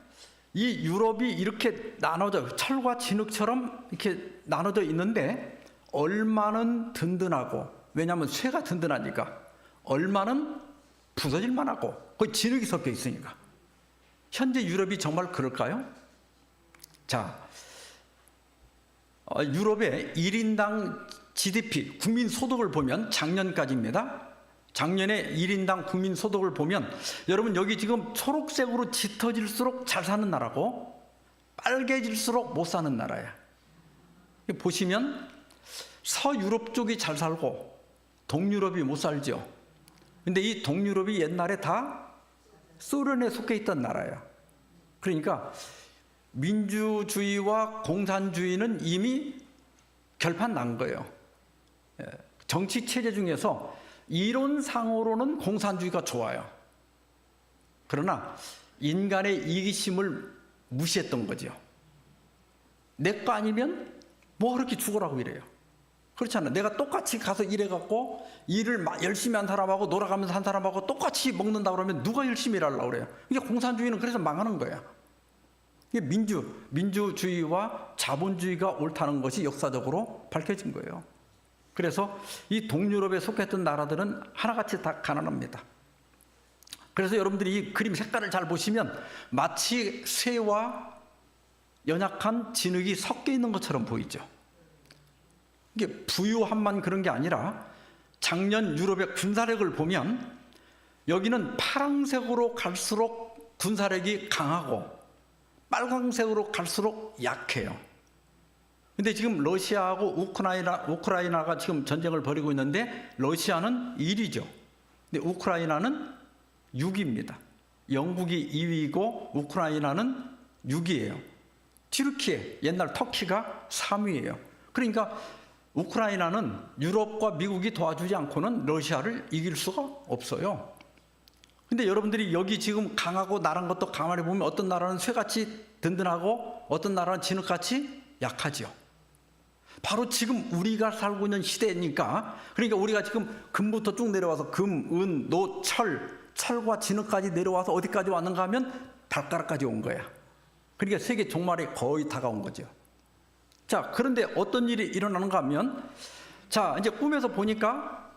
이 유럽이 이렇게 나눠져, 철과 진흙처럼 이렇게 나눠져 있는데 얼마는 든든하고, 왜냐하면 쇠가 든든하니까, 얼마는 부서질 만하고 거의 진흙이 섞여 있으니까. 현재 유럽이 정말 그럴까요? 자, 유럽의 1인당 GDP, 국민소득을 보면 작년까지입니다. 작년에 1인당 국민소득을 보면 여러분, 여기 지금 초록색으로 짙어질수록 잘 사는 나라고 빨개질수록 못 사는 나라예요. 보시면 서유럽 쪽이 잘 살고 동유럽이 못 살죠. 근데 이 동유럽이 옛날에 다 소련에 속해 있던 나라예요. 그러니까 민주주의와 공산주의는 이미 결판 난 거예요. 정치 체제 중에서 이론상으로는 공산주의가 좋아요. 그러나 인간의 이기심을 무시했던 거죠. 내 거 아니면 뭐 그렇게 죽으라고 이래요. 그렇잖아요. 내가 똑같이 가서 일해갖고 일을 열심히 한 사람하고 놀아가면서 한 사람하고 똑같이 먹는다 그러면 누가 열심히 일하려고 그래요? 이게 공산주의는 그래서 망하는 거예요. 이게 민주주의와 자본주의가 옳다는 것이 역사적으로 밝혀진 거예요. 그래서 이 동유럽에 속했던 나라들은 하나같이 다 가난합니다. 그래서 여러분들이 이 그림 색깔을 잘 보시면 마치 쇠와 연약한 진흙이 섞여 있는 것처럼 보이죠. 이게 부유함만 그런 게 아니라 작년 유럽의 군사력을 보면 여기는 파란색으로 갈수록 군사력이 강하고 빨간색으로 갈수록 약해요. 근데 지금 러시아하고 우크라이나가 지금 전쟁을 벌이고 있는데 러시아는 1위죠. 근데 우크라이나는 6위입니다. 영국이 2위이고 우크라이나는 6위예요. 튀르키예, 옛날 터키가 3위예요. 그러니까 우크라이나는 유럽과 미국이 도와주지 않고는 러시아를 이길 수가 없어요. 근데 여러분들이 여기 지금 강하고 나란 것도 가만히 보면 어떤 나라는 쇠같이 든든하고 어떤 나라는 진흙같이 약하죠. 바로 지금 우리가 살고 있는 시대니까, 그러니까 우리가 지금 금부터 쭉 내려와서 금, 은, 노, 철 철과 진흙까지 내려와서 어디까지 왔는가 하면 발가락까지 온 거야. 그러니까 세계 종말이 거의 다가온 거죠. 자, 그런데 어떤 일이 일어나는가 하면, 자, 이제 꿈에서 보니까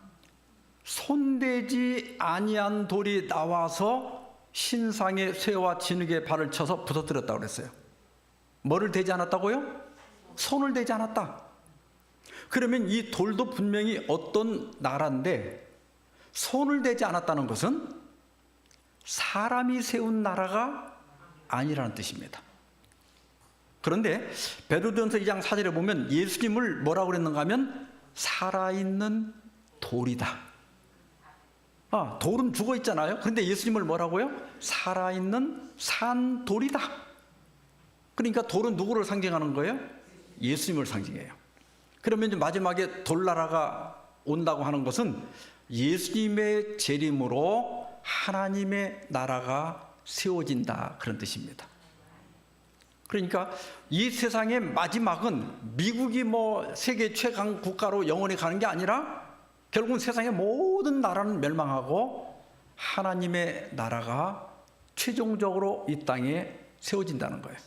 손대지 아니한 돌이 나와서 신상의 쇠와 진흙에 발을 쳐서 부서뜨렸다고 그랬어요. 뭐를 대지 않았다고요? 손을 대지 않았다. 그러면 이 돌도 분명히 어떤 나라인데, 손을 대지 않았다는 것은 사람이 세운 나라가 아니라는 뜻입니다. 그런데 베드로전서 2장 4절에 보면 예수님을 뭐라고 그랬는가 하면 살아있는 돌이다. 돌은 죽어 있잖아요. 그런데 예수님을 뭐라고요? 살아있는 산 돌이다. 그러니까 돌은 누구를 상징하는 거예요? 예수님을 상징해요. 그러면 이제 마지막에 돌나라가 온다고 하는 것은 예수님의 재림으로 하나님의 나라가 세워진다, 그런 뜻입니다. 그러니까 이 세상의 마지막은 미국이 뭐 세계 최강 국가로 영원히 가는 게 아니라 결국은 세상의 모든 나라는 멸망하고 하나님의 나라가 최종적으로 이 땅에 세워진다는 거예요.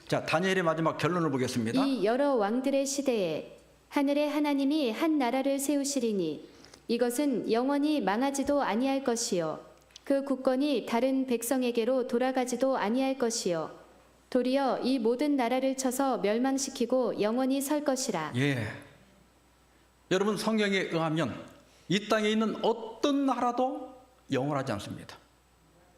자, 다니엘의 마지막 결론을 보겠습니다. 이 여러 왕들의 시대에 하늘의 하나님이 한 나라를 세우시리니 이것은 영원히 망하지도 아니할 것이요 그 국권이 다른 백성에게로 돌아가지도 아니할 것이요 도리어 이 모든 나라를 쳐서 멸망시키고 영원히 설 것이라. 예. 여러분, 성경에 의하면 이 땅에 있는 어떤 나라도 영원하지 않습니다.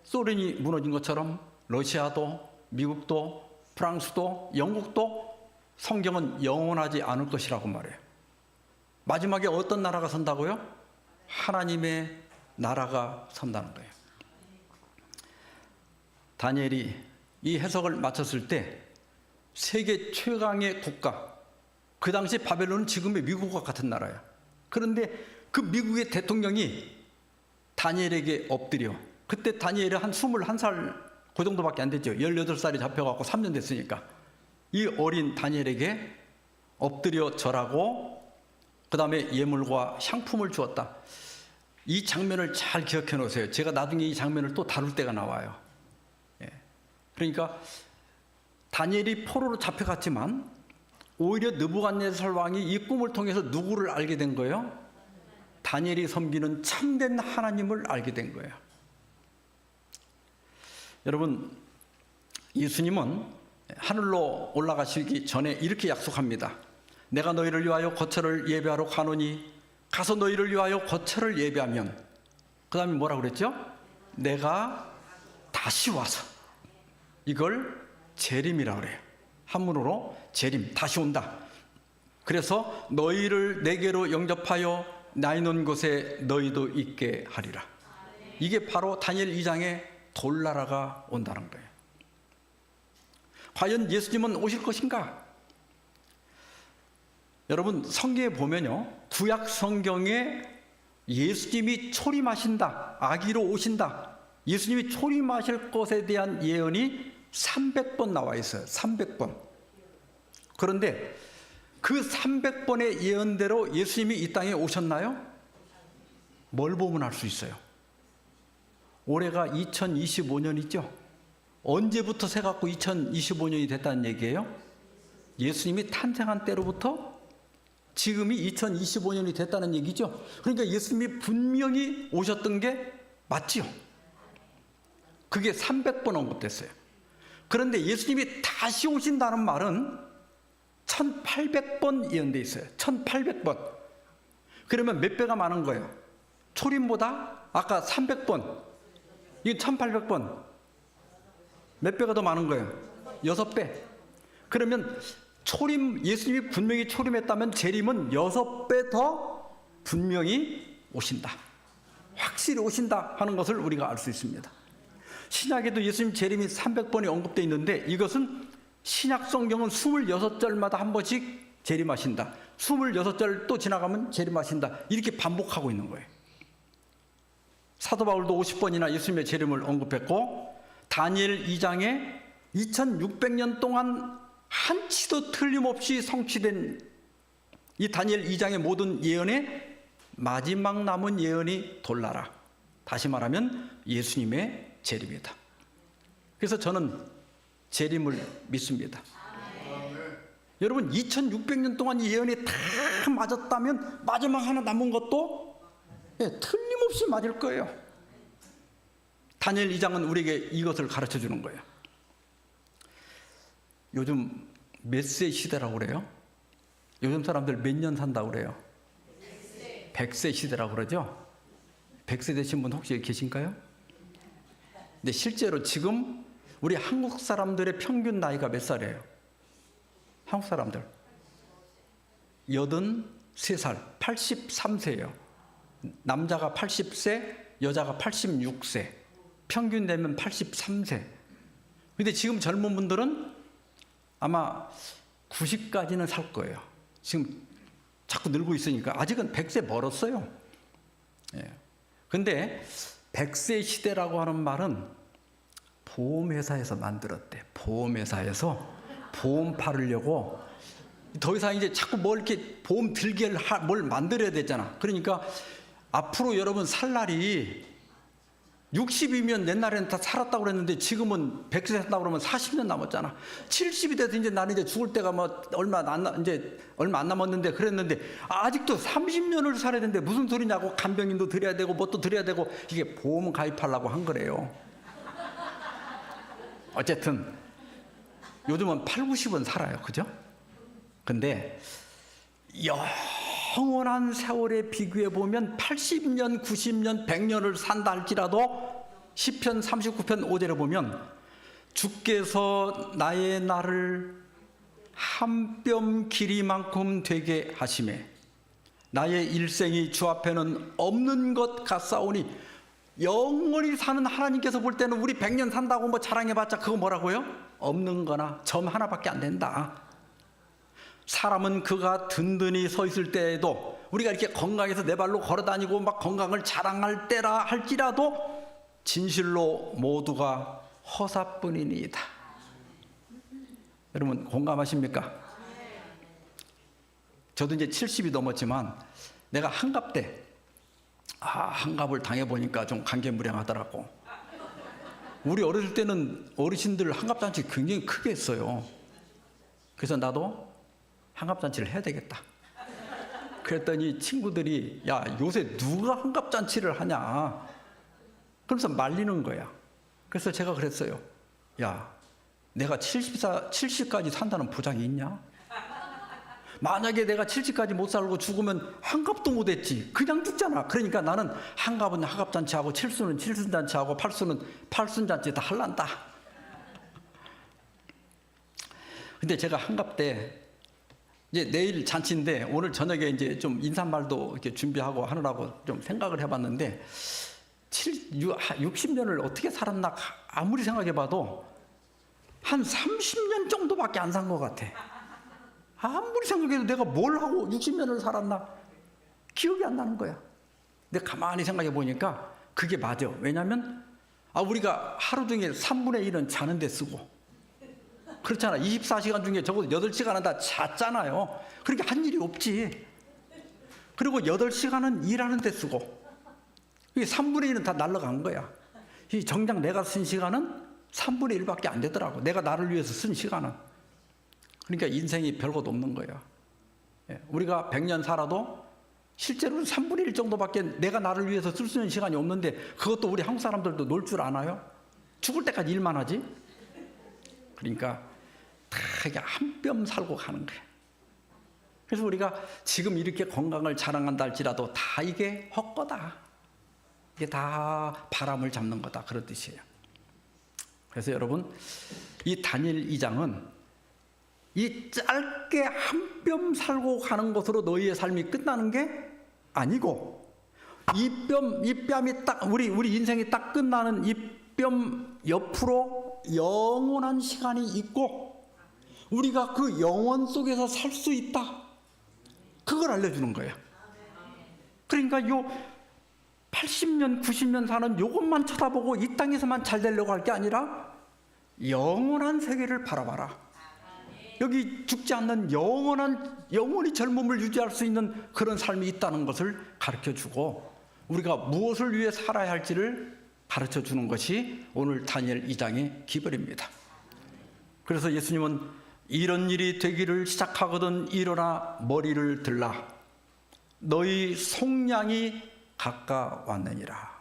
소련이 무너진 것처럼 러시아도, 미국도, 프랑스도, 영국도 성경은 영원하지 않을 것이라고 말해요. 마지막에 어떤 나라가 선다고요? 하나님의 나라가 선다는 거예요. 다니엘이 이 해석을 마쳤을 때 세계 최강의 국가, 그 당시 바벨론은 지금의 미국과 같은 나라예요. 그런데 그 미국의 대통령이 다니엘에게 엎드려, 그때 다니엘이 한 21살 그 정도밖에 안 됐죠. 18살이 잡혀갖고 3년 됐으니까 이 어린 다니엘에게 엎드려 절하고 그 다음에 예물과 향품을 주었다. 이 장면을 잘 기억해 놓으세요. 제가 나중에 이 장면을 또 다룰 때가 나와요. 그러니까 다니엘이 포로로 잡혀갔지만 오히려 느부갓네살 왕이 이 꿈을 통해서 누구를 알게 된 거예요? 다니엘이 섬기는 참된 하나님을 알게 된 거예요. 여러분, 예수님은 하늘로 올라가시기 전에 이렇게 약속합니다. 내가 너희를 위하여 거처를 예배하러 가노니 가서 너희를 위하여 거처를 예배하면, 그 다음에 뭐라고 그랬죠? 내가 다시 와서, 이걸 재림이라고 그래요. 한문으로 재림, 다시 온다. 그래서 너희를 내게로 영접하여 나 있는 곳에 너희도 있게 하리라. 이게 바로 다니엘 2장의 돌나라가 온다는 거예요. 과연 예수님은 오실 것인가? 여러분, 성경에 보면요, 구약 성경에 예수님이 초림하신다, 아기로 오신다, 예수님이 초림하실 것에 대한 예언이 300번 나와 있어요. 300번. 그런데 그 300번의 예언대로 예수님이 이 땅에 오셨나요? 뭘 보면 알 수 있어요? 올해가 2025년이죠. 언제부터 세갖고 2025년이 됐다는 얘기예요? 예수님이 탄생한 때로부터 지금이 2025년이 됐다는 얘기죠. 그러니까 예수님이 분명히 오셨던 게 맞지요. 그게 300번 언급됐어요. 그런데 예수님이 다시 오신다는 말은 1800번 예언돼 있어요. 1800번. 그러면 몇 배가 많은 거예요? 초림보다 아까 300번, 이 1800번. 몇 배가 더 많은 거예요? 6배. 그러면 초림, 예수님이 분명히 초림했다면 재림은 6배 더 분명히 오신다, 확실히 오신다 하는 것을 우리가 알 수 있습니다. 신약에도 예수님 재림이 300번이 언급되어 있는데 이것은 신약 성경은 26절마다 한 번씩 재림하신다, 26절 또 지나가면 재림하신다, 이렇게 반복하고 있는 거예요. 사도 바울도 50번이나 예수님의 재림을 언급했고, 다니엘 2장에 2600년 동안 한치도 틀림없이 성취된 이 다니엘 2장의 모든 예언의 마지막 남은 예언이 돌나라, 다시 말하면 예수님의 재림이다. 그래서 저는 재림을 믿습니다. 여러분 2600년 동안 이 예언이 다 맞았다면 마지막 하나 남은 것도 틀림없이 맞을 거예요. 다니엘 2장은 우리에게 이것을 가르쳐 주는 거예요. 요즘 몇 세 시대라고 그래요? 요즘 사람들 몇 년 산다고 그래요? 100세 시대라고 그러죠? 100세 되신 분 혹시 계신가요? 근데 실제로 지금 우리 한국 사람들의 평균 나이가 몇 살이에요? 한국 사람들 83살, 83세예요. 남자가 80세, 여자가 86세. 평균 되면 83세. 근데 지금 젊은 분들은 아마 90까지는 살 거예요. 지금 자꾸 늘고 있으니까 아직은 100세 멀었어요. 예. 근데 100세 시대라고 하는 말은 보험회사에서 만들었대. 보험회사에서 보험 팔으려고 더 이상 이제 자꾸 뭘 이렇게 보험 들게 뭘 만들어야 되잖아. 그러니까 앞으로 여러분 살 날이 60이면 옛날에는 다 살았다고 그랬는데 지금은 100세 산다고 그러면 40년 남았잖아. 70이 돼서 이제 나는 이제 죽을 때가 뭐 얼마 안 남았는데 그랬는데 아직도 30년을 살아야 되는데 무슨 소리냐고. 간병인도 드려야 되고 뭣도 드려야 되고 이게 보험 가입하려고 한 거래요. 어쨌든 요즘은 8, 90은 살아요. 그죠? 근데 영원한 세월에 비교해 보면 80년, 90년, 100년을 산다 할지라도 시편 39편 5절에 보면 주께서 나의 날을 한 뼘 길이만큼 되게 하시매 나의 일생이 주 앞에는 없는 것 같사오니. 영원히 사는 하나님께서 볼 때는 우리 100년 산다고 뭐 자랑해봤자 그거 뭐라고요? 없는 거나 점 하나밖에 안 된다. 사람은 그가 든든히 서 있을 때에도 우리가 이렇게 건강해서 내 발로 걸어다니고 막 건강을 자랑할 때라 할지라도 진실로 모두가 허사뿐이니이다. 여러분 공감하십니까? 저도 이제 70이 넘었지만 내가 한갑 때 한갑을 당해보니까 좀 감개무량하더라고. 우리 어렸을 때는 어르신들 한갑잔치 굉장히 크게 했어요. 그래서 나도 한갑잔치를 해야 되겠다. 그랬더니 친구들이 야 요새 누가 한갑잔치를 하냐. 그러면서 말리는 거야. 그래서 제가 그랬어요. 야 내가 70까지 산다는 보장이 있냐? 만약에 내가 70까지 못 살고 죽으면 한갑도 못 했지. 그냥 죽잖아. 그러니까 나는 한갑은 한갑잔치하고 칠순은 칠순잔치하고 팔순은 팔순잔치 다 할란다. 근데 제가 한갑 때 이제 내일 잔치인데 오늘 저녁에 이제 좀 인사말도 이렇게 준비하고 하느라고 좀 생각을 해봤는데 60년을 어떻게 살았나 아무리 생각해봐도 한 30년 정도밖에 안 산 것 같아. 아무리 생각해도 내가 뭘 하고 60년을 살았나 기억이 안 나는 거야. 근데 가만히 생각해 보니까 그게 맞아. 왜냐하면 우리가 하루 중에 3분의 1은 자는 데 쓰고 그렇잖아. 24시간 중에 적어도 8시간은 다 잤잖아요. 그러니까 한 일이 없지. 그리고 8시간은 일하는 데 쓰고 이게 3분의 1은 다 날아간 거야. 이 정작 내가 쓴 시간은 3분의 1밖에 안 되더라고. 내가 나를 위해서 쓴 시간은. 그러니까 인생이 별것 없는 거예요. 우리가 100년 살아도 실제로는 3분의 1 정도밖에 내가 나를 위해서 쓸 수 있는 시간이 없는데 그것도 우리 한국 사람들도 놀 줄 아나요? 죽을 때까지 일만 하지? 그러니까 다 이게 한 뼘 살고 가는 거예요. 그래서 우리가 지금 이렇게 건강을 자랑한다 할지라도 다 이게 헛거다. 이게 다 바람을 잡는 거다. 그런 뜻이에요. 그래서 여러분 이 다니엘 2장은 이 짧게 한 뼘 살고 가는 것으로 너희의 삶이 끝나는 게 아니고 이 뺨이 딱 우리 인생이 딱 끝나는 이 뺨 옆으로 영원한 시간이 있고 우리가 그 영원 속에서 살 수 있다. 그걸 알려주는 거예요. 그러니까 요 80년, 90년 사는 요것만 쳐다보고 이 땅에서만 잘 되려고 할 게 아니라 영원한 세계를 바라봐라. 여기 죽지 않는 영원히 젊음을 유지할 수 있는 그런 삶이 있다는 것을 가르쳐주고 우리가 무엇을 위해 살아야 할지를 가르쳐 주는 것이 오늘 다니엘 2장의 기별입니다. 그래서 예수님은 이런 일이 되기를 시작하거든 일어나 머리를 들라. 너희 속량이 가까웠느니라.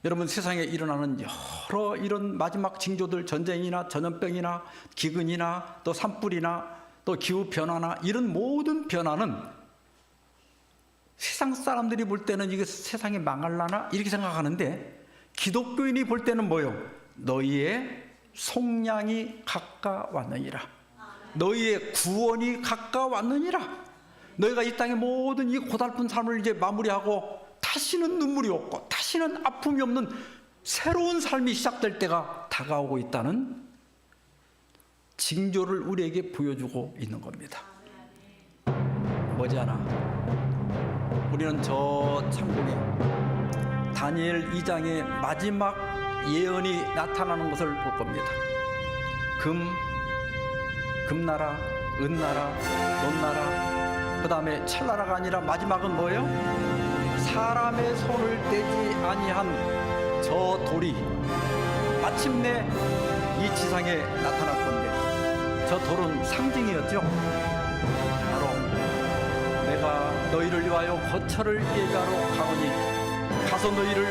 여러분, 세상에 일어나는 여러 이런 마지막 징조들, 전쟁이나 전염병이나 기근이나 또 산불이나 또 기후변화나 이런 모든 변화는 세상 사람들이 볼 때는 이게 세상이 망할라나 이렇게 생각하는데, 기독교인이 볼 때는 뭐요? 너희의 속량이 가까웠느니라. 너희의 구원이 가까웠느니라. 너희가 이 땅의 모든 이 고달픈 삶을 이제 마무리하고 다시는 눈물이 없고 다시는 아픔이 없는 새로운 삶이 시작될 때가 다가오고 있다는 징조를 우리에게 보여주고 있는 겁니다. 머지않아 우리는 저 창공에 다니엘 2장의 마지막 예언이 나타나는 것을 볼 겁니다. 금나라, 은나라, 논나라, 그 다음에 찰나라가 아니라 마지막은 뭐예요? 사람의 손을 떼지 아니한 저 돌이 마침내 이 지상에 나타날 건데, 저 돌은 상징이었죠. 바로 내가 너희를 위하여 거처를 예비하러 가오니 가서 너희를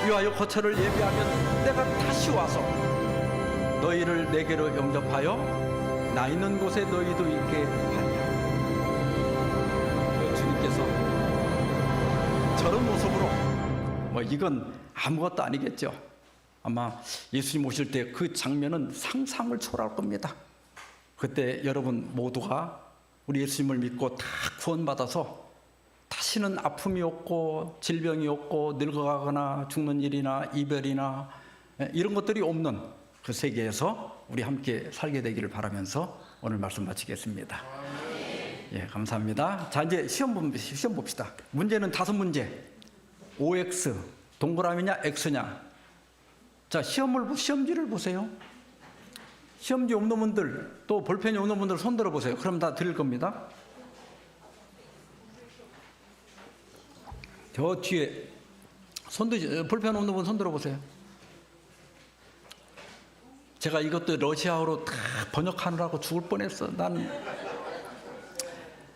위하여 거처를 예비하면 내가 다시 와서 너희를 내게로 영접하여 나 있는 곳에 너희도 있게 하리라. 주님께서 저런 모습으로 이건 아무것도 아니겠죠. 아마 예수님 오실 때 그 장면은 상상을 초월할 겁니다. 그때 여러분 모두가 우리 예수님을 믿고 다 구원받아서 다시는 아픔이 없고 질병이 없고 늙어가거나 죽는 일이나 이별이나 이런 것들이 없는 그 세계에서 우리 함께 살게 되기를 바라면서 오늘 말씀 마치겠습니다. 예, 감사합니다. 자, 이제 시험 봅시다. 문제는 5문제. OX, 동그라미냐 X냐. 자, 시험지를 보세요. 시험지 없는 분들, 또 볼펜이 없는 분들 손 들어 보세요. 그럼 다 드릴 겁니다. 저 뒤에 볼펜 없는 분 손 들어 보세요. 제가 이것도 러시아어로 다 번역하느라고 죽을 뻔했어. 난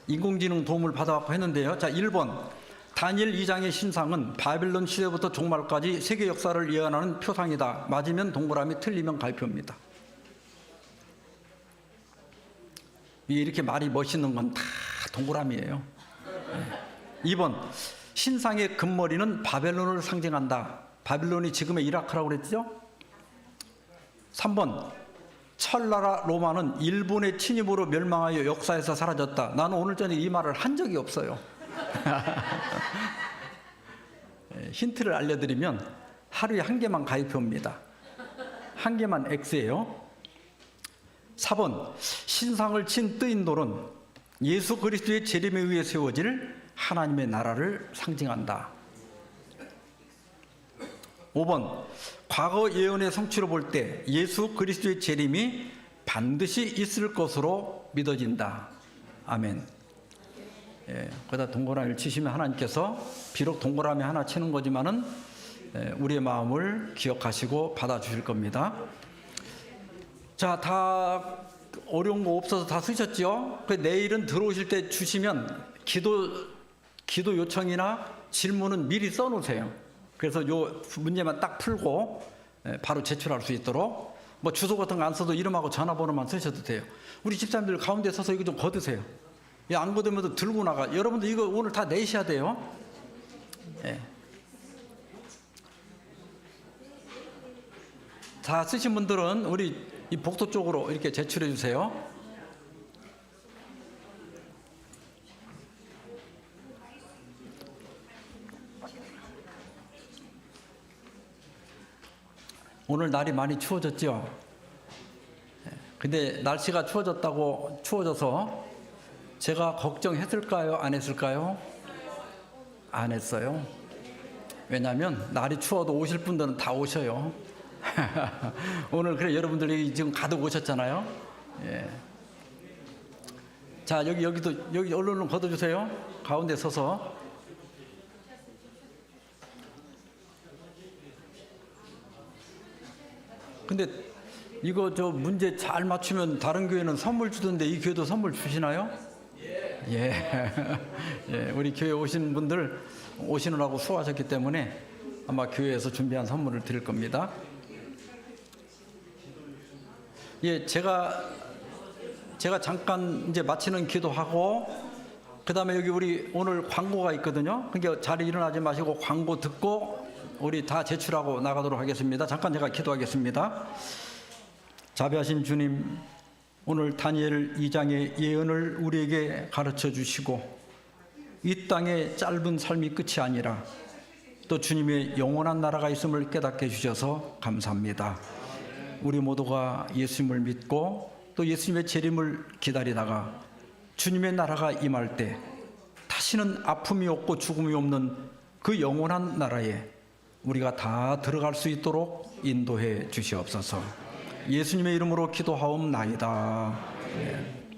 인공지능 도움을 받아갖고 했는데요. 자, 1번. 다니엘 2장의 신상은 바빌론 시대부터 종말까지 세계 역사를 예언하는 표상이다. 맞으면 동그라미, 틀리면 갈표입니다. 이렇게 말이 멋있는 건 다 동그라미예요. 2번. 신상의 금머리는 바벨론을 상징한다. 바빌론이 지금의 이라크라고 그랬죠? 3번. 철나라 로마는 일본의 침입으로 멸망하여 역사에서 사라졌다. 나는 오늘 저녁에 이 말을 한 적이 없어요. 힌트를 알려드리면 하루에 1개만 가입표입니다. 1개만 X예요. 4번. 신상을 친 뜨인 돌은 예수 그리스도의 재림에 의해 세워질 하나님의 나라를 상징한다. 5번. 과거 예언의 성취로 볼 때 예수 그리스도의 재림이 반드시 있을 것으로 믿어진다. 아멘. 예, 거기다 동그라미를 치시면 하나님께서 비록 동그라미 하나 치는 거지만은 우리의 마음을 기억하시고 받아주실 겁니다. 자, 다 어려운 거 없어서 다 쓰셨죠? 내일은 들어오실 때 주시면 기도 요청이나 질문은 미리 써놓으세요. 그래서 요 문제만 딱 풀고 바로 제출할 수 있도록, 뭐 주소 같은 거 안 써도 이름하고 전화번호만 쓰셔도 돼요. 우리 집사님들 가운데 서서 이거 좀 거두세요. 안 거두면 들고 나가. 여러분들 이거 오늘 다 내셔야 돼요. 예. 다 쓰신 분들은 우리 이 복도 쪽으로 이렇게 제출해 주세요. 오늘 날이 많이 추워졌죠? 근데 날씨가 추워져서 제가 걱정했을까요? 안 했을까요? 안 했어요. 왜냐하면 날이 추워도 오실 분들은 다 오셔요. 오늘 그래 여러분들이 지금 가득 오셨잖아요. 예. 자, 여기 얼른 걷어주세요. 가운데 서서. 근데 이거 저 문제 잘 맞추면 다른 교회는 선물 주던데 이 교회도 선물 주시나요? 예. 예, 우리 교회 오신 분들 오시느라고 수고하셨기 때문에 아마 교회에서 준비한 선물을 드릴 겁니다. 예, 제가 잠깐 이제 마치는 기도하고 그다음에 여기 우리 오늘 광고가 있거든요. 그러니까 자리 일어나지 마시고 광고 듣고 우리 다 제출하고 나가도록 하겠습니다. 잠깐 제가 기도하겠습니다. 자비하신 주님, 오늘 다니엘 2장의 예언을 우리에게 가르쳐 주시고 이 땅의 짧은 삶이 끝이 아니라 또 주님의 영원한 나라가 있음을 깨닫게 해주셔서 감사합니다. 우리 모두가 예수님을 믿고 또 예수님의 재림을 기다리다가 주님의 나라가 임할 때 다시는 아픔이 없고 죽음이 없는 그 영원한 나라에 우리가 다 들어갈 수 있도록 인도해 주시옵소서. 예수님의 이름으로 기도하옵나이다. 예.